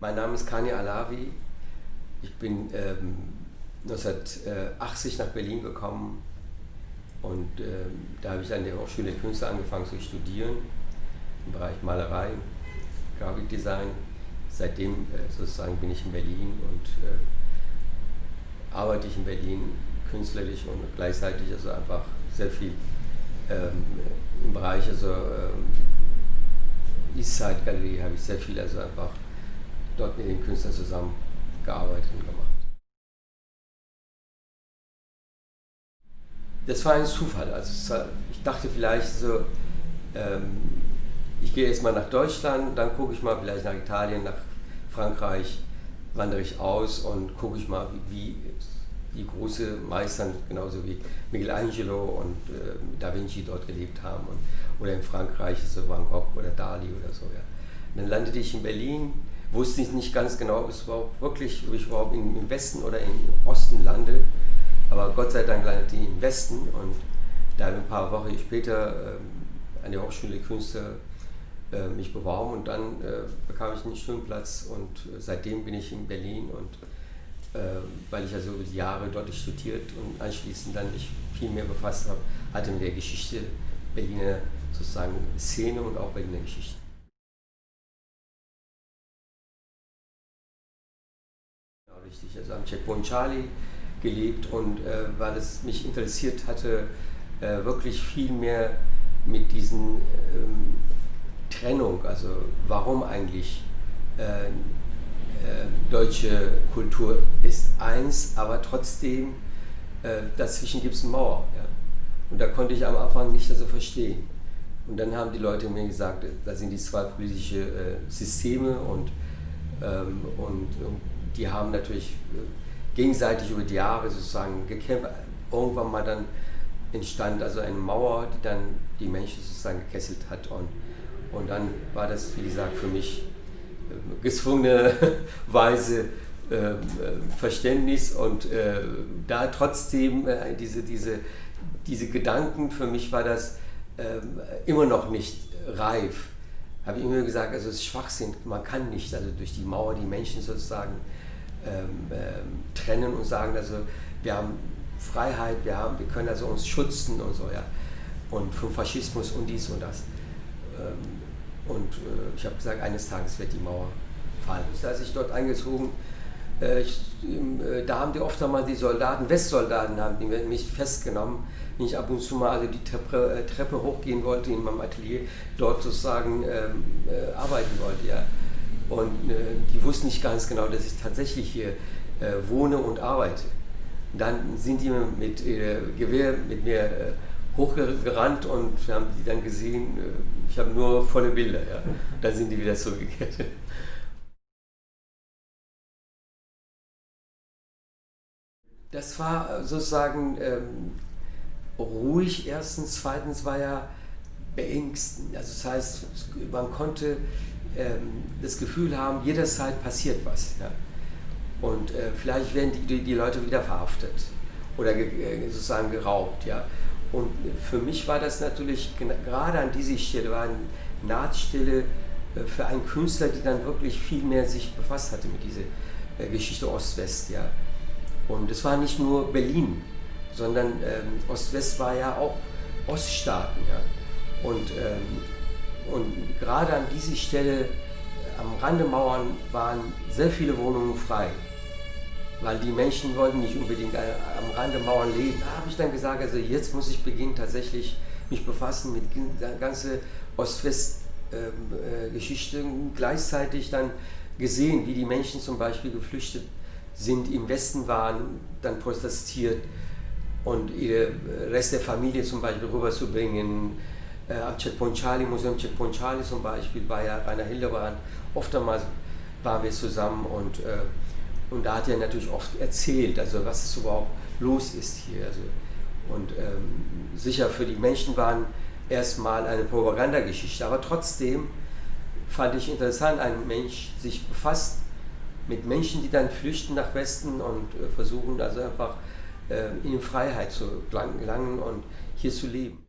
Mein Name ist Kani Alavi. Ich bin 1980 nach Berlin gekommen und da habe ich an der Hochschule der Künste angefangen zu studieren im Bereich Malerei, Grafikdesign. Seitdem sozusagen bin ich in Berlin und arbeite ich in Berlin künstlerisch und gleichzeitig also einfach sehr viel im Bereich Eastside Galerie habe ich sehr viel also einfach dort mit den Künstlern zusammengearbeitet und gemacht. Das war ein Zufall. Also ich dachte vielleicht so, ich gehe jetzt mal nach Deutschland, dann gucke ich mal vielleicht nach Italien, nach Frankreich, wandere ich aus und gucke ich mal, wie die großen Meister, genauso wie Michelangelo und Da Vinci dort gelebt haben. Oder in Frankreich so Van Gogh oder Dali oder so. Ja. Und dann landete ich in Berlin, wusste ich nicht ganz genau, ob ob ich überhaupt im Westen oder im Osten lande. Aber Gott sei Dank landete ich im Westen und da habe ich ein paar Wochen später an der Hochschule der Künste mich beworben und dann bekam ich einen Stundenplatz und seitdem bin ich in Berlin und weil ich also über die Jahre dort studiert und anschließend dann mich viel mehr befasst habe, hatte mit der Geschichte Berliner sozusagen Szene und auch Berliner Geschichte. Genau, richtig, also am Checkpoint Charlie gelebt und weil es mich interessiert hatte, wirklich viel mehr mit diesen Trennung, also warum eigentlich deutsche Kultur ist eins, aber trotzdem dazwischen gibt es eine Mauer. Ja? Und da konnte ich am Anfang nicht so verstehen. Und dann haben die Leute mir gesagt, da sind die zwei politische Systeme und die haben natürlich gegenseitig über die Jahre sozusagen gekämpft. Irgendwann mal dann entstand also eine Mauer, die dann die Menschen sozusagen gekesselt hat und dann war das, wie gesagt, für mich gezwungenerweise Verständnis und da trotzdem diese Gedanken, für mich war das immer noch nicht reif. Habe ich immer gesagt, also es ist Schwachsinn, man kann nicht also durch die Mauer die Menschen sozusagen trennen und sagen, also wir haben Freiheit, wir können also uns schützen und so, ja, und vom Faschismus und dies und das. Ich habe gesagt, eines Tages wird die Mauer fallen. Als ich dort eingezogen, da haben die oft einmal die Soldaten, Westsoldaten, haben die mich festgenommen, wenn ich ab und zu mal also die Treppe hochgehen wollte in meinem Atelier, dort sozusagen arbeiten wollte. Ja. Und die wussten nicht ganz genau, dass ich tatsächlich hier wohne und arbeite. Und dann sind die mit Gewehr mit mir hochgerannt und haben die dann gesehen, ich habe nur volle Bilder. Ja. Dann sind die wieder zurückgekehrt. Das war sozusagen ruhig erstens, zweitens war ja beängstend. Also das heißt, man konnte das Gefühl haben, jederzeit passiert was. Ja. Und vielleicht werden die Leute wieder verhaftet oder sozusagen geraubt. Ja. Und für mich war das natürlich gerade an dieser Stelle, war eine Nahtstelle für einen Künstler, der dann wirklich viel mehr sich befasst hatte mit dieser Geschichte Ost-West. Ja. Und es war nicht nur Berlin, sondern Ost-West war ja auch Oststaaten. Ja. Und gerade an dieser Stelle, am Rande Mauern, waren sehr viele Wohnungen frei. Weil die Menschen wollten nicht unbedingt am Rande Mauern leben. Da habe ich dann gesagt, also jetzt muss ich beginnen, tatsächlich mich befassen mit der ganzen Ost-West-Geschichte. Gleichzeitig dann gesehen, wie die Menschen zum Beispiel geflüchtet sind, im Westen waren, dann protestiert und ihr Rest der Familie zum Beispiel rüberzubringen. Am Checkpoint Charlie, Museum Checkpoint Charlie zum Beispiel, war ja Rainer Hildebrand. Oftmals waren wir zusammen und da hat er natürlich oft erzählt, also was es überhaupt los ist hier. Also, und sicher für die Menschen waren erstmal eine Propagandageschichte, aber trotzdem fand ich interessant, ein Mensch sich befasst mit Menschen, die dann flüchten nach Westen und versuchen also einfach in Freiheit zu gelangen und hier zu leben.